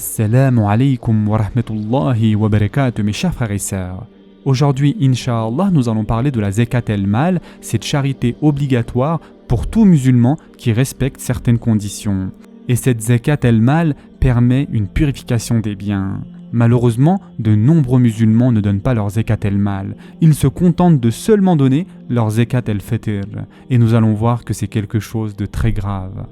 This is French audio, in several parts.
Assalamu alaikum wa rahmatullahi wa barakatuh, mes chers frères et sœurs. Aujourd'hui, Inch'Allah, nous allons parler de la Zakat el-Mal, cette charité obligatoire pour tout musulman qui respecte certaines conditions. Et cette Zakat el-Mal permet une purification des biens. Malheureusement, de nombreux musulmans ne donnent pas leur Zakat el-Mal. Ils se contentent de seulement donner leur Zakat el-Fitr. Et nous allons voir que c'est quelque chose de très grave.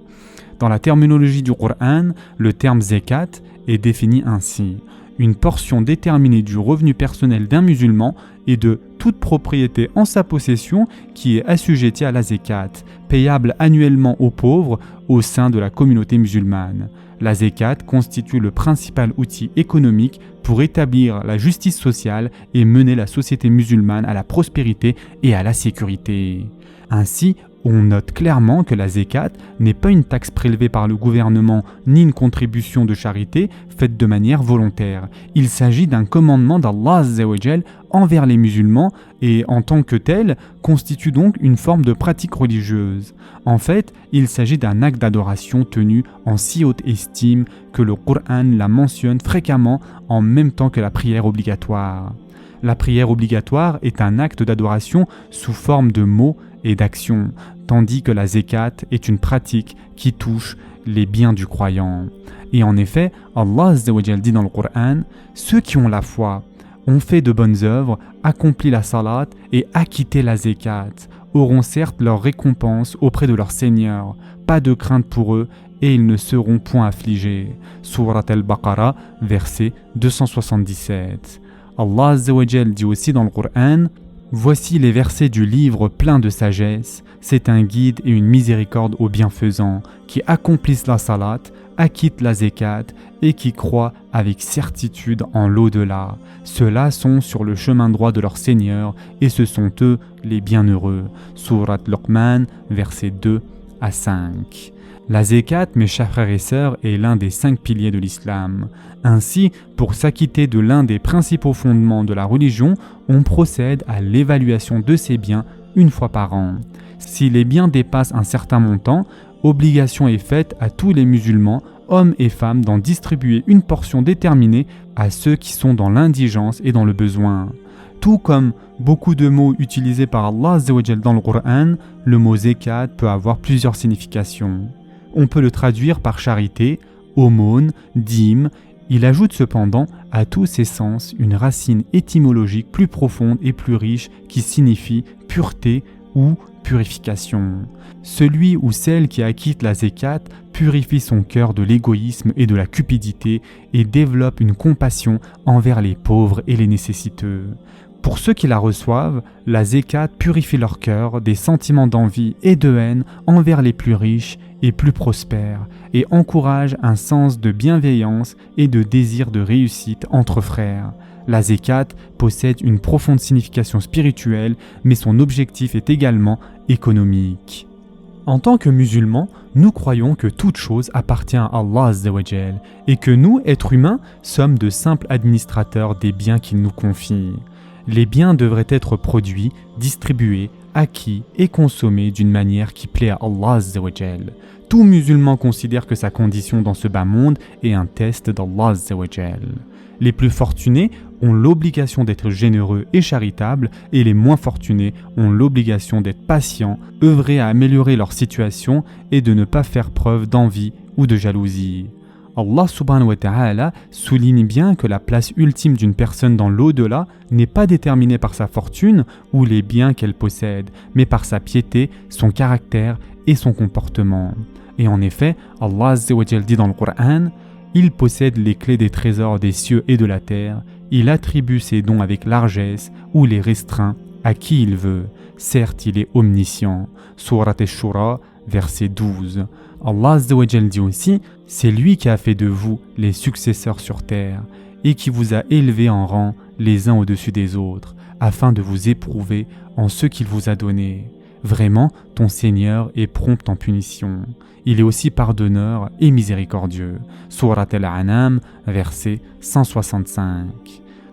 Dans la terminologie du Coran, le terme Zakat est défini ainsi: une portion déterminée du revenu personnel d'un musulman et de toute propriété en sa possession qui est assujettie à la Zakat, payable annuellement aux pauvres au sein de la communauté musulmane. La Zakat constitue le principal outil économique pour établir la justice sociale et mener la société musulmane à la prospérité et à la sécurité. Ainsi, on note clairement que la Zakat n'est pas une taxe prélevée par le gouvernement ni une contribution de charité faite de manière volontaire. Il s'agit d'un commandement d'Allah Azza wa Jal envers les musulmans et en tant que tel constitue donc une forme de pratique religieuse. En fait, il s'agit d'un acte d'adoration tenu en si haute estime que le Coran la mentionne fréquemment en même temps que la prière obligatoire. La prière obligatoire est un acte d'adoration sous forme de mots et d'actions, tandis que la Zakat est une pratique qui touche les biens du croyant. Et en effet, Allah Azza wa Jal dit dans le Coran: ceux qui ont la foi, ont fait de bonnes œuvres, accompli la salat et acquitté la Zakat, auront certes leur récompense auprès de leur Seigneur, pas de crainte pour eux et ils ne seront point affligés. Surat al-Baqarah, verset 277. Allah Azza wa Jal dit aussi dans le Coran: voici les versets du livre plein de sagesse, c'est un guide et une miséricorde aux bienfaisants, qui accomplissent la salat, acquittent la zakat et qui croient avec certitude en l'au-delà. Ceux-là sont sur le chemin droit de leur Seigneur et ce sont eux les bienheureux. Surat Luqman, versets 2 à 5. La zakat, mes chers frères et sœurs, est l'un des 5 piliers de l'islam. Ainsi, pour s'acquitter de l'un des principaux fondements de la religion, on procède à l'évaluation de ces biens une fois par an. Si les biens dépassent un certain montant, obligation est faite à tous les musulmans, hommes et femmes, d'en distribuer une portion déterminée à ceux qui sont dans l'indigence et dans le besoin. Tout comme beaucoup de mots utilisés par Allah Azza wa Jal dans le Coran, le mot zakat peut avoir plusieurs significations. On peut le traduire par charité, aumône, dîme. Il ajoute cependant à tous ces sens une racine étymologique plus profonde et plus riche qui signifie pureté ou purification. Celui ou celle qui acquitte la zakat purifie son cœur de l'égoïsme et de la cupidité et développe une compassion envers les pauvres et les nécessiteux. Pour ceux qui la reçoivent, la zakat purifie leur cœur des sentiments d'envie et de haine envers les plus riches et plus prospères et encourage un sens de bienveillance et de désir de réussite entre frères. La zakat possède une profonde signification spirituelle, mais son objectif est également économique. En tant que musulmans, nous croyons que toute chose appartient à Allah Azza wa Jal et que nous, êtres humains, sommes de simples administrateurs des biens qu'il nous confie. Les biens devraient être produits, distribués, acquis et consommés d'une manière qui plaît à Allah Azza wa Jal. Tout musulman considère que sa condition dans ce bas monde est un test d'Allah Azza wa Jal. Les plus fortunés ont l'obligation d'être généreux et charitables et les moins fortunés ont l'obligation d'être patients, œuvrer à améliorer leur situation et de ne pas faire preuve d'envie ou de jalousie. Allah subhanahu wa ta'ala souligne bien que la place ultime d'une personne dans l'au-delà n'est pas déterminée par sa fortune ou les biens qu'elle possède, mais par sa piété, son caractère et son comportement. Et en effet, Allah Azza wa Jal dit dans le Coran: il possède les clés des trésors des cieux et de la terre, il attribue ses dons avec largesse ou les restreint à qui il veut. Certes, il est omniscient. Surat Ash-Shura, verset 12. Allah Azza wa Jal dit aussi: c'est lui qui a fait de vous les successeurs sur terre et qui vous a élevés en rang les uns au-dessus des autres, afin de vous éprouver en ce qu'il vous a donné. Vraiment, ton Seigneur est prompt en punition. Il est aussi pardonneur et miséricordieux. Surat Al-An'am, verset 165.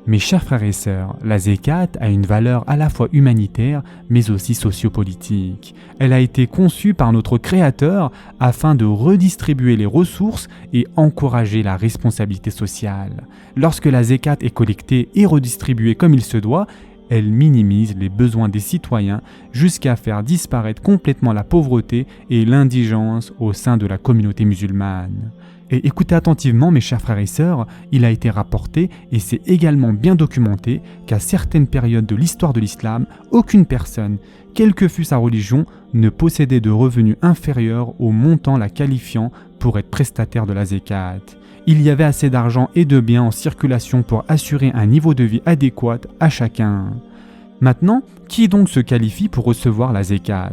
Mes chers frères et sœurs, la zakat a une valeur à la fois humanitaire mais aussi sociopolitique. Elle a été conçue par notre Créateur afin de redistribuer les ressources et encourager la responsabilité sociale. Lorsque la zakat est collectée et redistribuée comme il se doit, elle minimise les besoins des citoyens jusqu'à faire disparaître complètement la pauvreté et l'indigence au sein de la communauté musulmane. Et écoutez attentivement mes chers frères et sœurs, il a été rapporté et c'est également bien documenté qu'à certaines périodes de l'histoire de l'islam, aucune personne, quelle que fût sa religion, ne possédait de revenus inférieurs au montant la qualifiant pour être prestataire de la zakat. Il y avait assez d'argent et de biens en circulation pour assurer un niveau de vie adéquat à chacun. Maintenant, qui donc se qualifie pour recevoir la zakat ?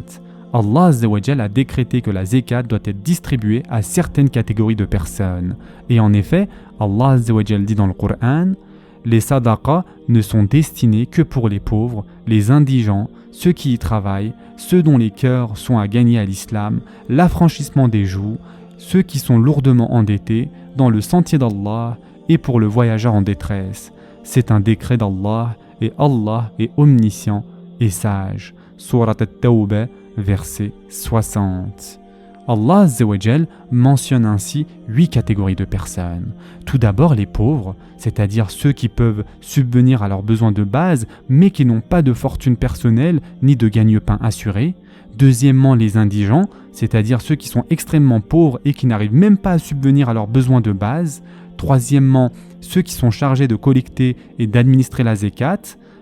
Allah Azza wa Jal a décrété que la zakat doit être distribuée à certaines catégories de personnes. Et en effet, Allah Azza wa Jal dit dans le Coran, « Les sadaqas ne sont destinés que pour les pauvres, les indigents, ceux qui y travaillent, ceux dont les cœurs sont à gagner à l'islam, l'affranchissement des joues, ceux qui sont lourdement endettés, dans le sentier d'Allah et pour le voyageur en détresse. C'est un décret d'Allah et Allah est omniscient et sage. » Surat At-Tawbah, verset 60. Allah Azza wa Jal mentionne ainsi 8 catégories de personnes. Tout d'abord les pauvres, c'est-à-dire ceux qui peuvent subvenir à leurs besoins de base mais qui n'ont pas de fortune personnelle ni de gagne-pain assuré. Deuxièmement les indigents, c'est-à-dire ceux qui sont extrêmement pauvres et qui n'arrivent même pas à subvenir à leurs besoins de base. Troisièmement, ceux qui sont chargés de collecter et d'administrer la zakat,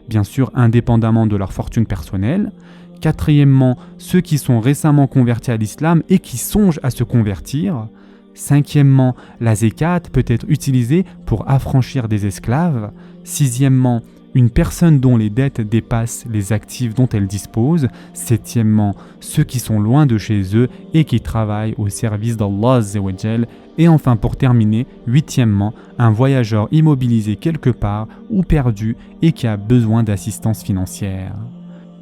bien sûr indépendamment de leur fortune personnelle. Quatrièmement, ceux qui sont récemment convertis à l'islam et qui songent à se convertir. Cinquièmement, la zakat peut être utilisée pour affranchir des esclaves. Sixièmement, une personne dont les dettes dépassent les actifs dont elle dispose. Septièmement, ceux qui sont loin de chez eux et qui travaillent au service d'Allah Azza wa Jal. Et enfin pour terminer, huitièmement, un voyageur immobilisé quelque part ou perdu et qui a besoin d'assistance financière.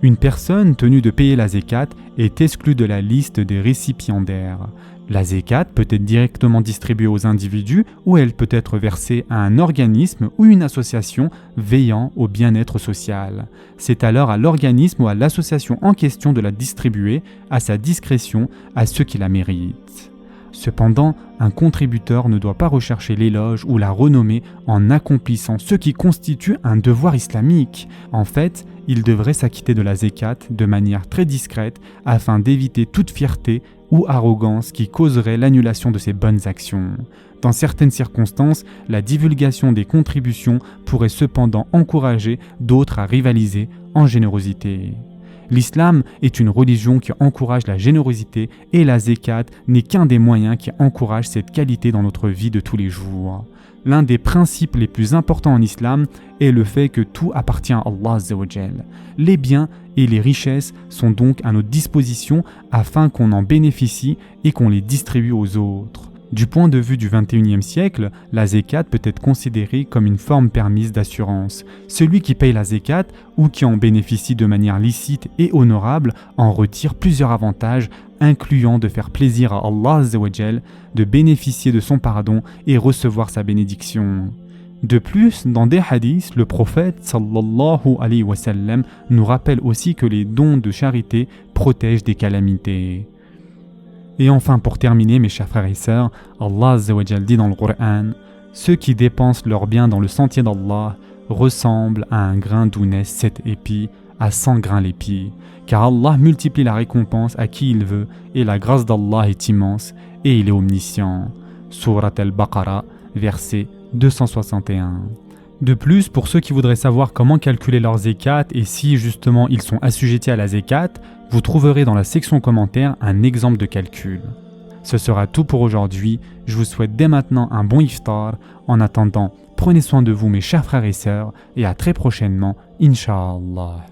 Une personne tenue de payer la zakat est exclue de la liste des récipiendaires. La zakat peut être directement distribuée aux individus ou elle peut être versée à un organisme ou une association veillant au bien-être social. C'est alors à l'organisme ou à l'association en question de la distribuer à sa discrétion à ceux qui la méritent. Cependant, un contributeur ne doit pas rechercher l'éloge ou la renommée en accomplissant ce qui constitue un devoir islamique. En fait, il devrait s'acquitter de la zakat de manière très discrète afin d'éviter toute fierté ou arrogance qui causerait l'annulation de ses bonnes actions. Dans certaines circonstances, la divulgation des contributions pourrait cependant encourager d'autres à rivaliser en générosité. L'islam est une religion qui encourage la générosité et la zakat n'est qu'un des moyens qui encourage cette qualité dans notre vie de tous les jours. L'un des principes les plus importants en islam est le fait que tout appartient à Allah Azza wa Jal. Les biens et les richesses sont donc à notre disposition afin qu'on en bénéficie et qu'on les distribue aux autres. Du point de vue du XXIe siècle, la zakat peut être considérée comme une forme permise d'assurance. Celui qui paye la zakat ou qui en bénéficie de manière licite et honorable en retire plusieurs avantages, incluant de faire plaisir à Allah Azza wa Jal, de bénéficier de son pardon et recevoir sa bénédiction. De plus, dans des hadiths, le prophète sallallahu alayhi wa sallam nous rappelle aussi que les dons de charité protègent des calamités. Et enfin, pour terminer, mes chers frères et sœurs, Allah Azza wa Jal dit dans le Coran, « Ceux qui dépensent leurs biens dans le sentier d'Allah ressemblent à un grain d'où naissent 7 épis à 100 grains l'épi, car Allah multiplie la récompense à qui il veut, et la grâce d'Allah est immense, et il est omniscient. » Surat al-Baqarah, verset 261. De plus, pour ceux qui voudraient savoir comment calculer leur zakat et si justement ils sont assujettis à la zakat, vous trouverez dans la section commentaires un exemple de calcul. Ce sera tout pour aujourd'hui. Je vous souhaite dès maintenant un bon iftar. En attendant, prenez soin de vous mes chers frères et sœurs et à très prochainement, Inch'Allah.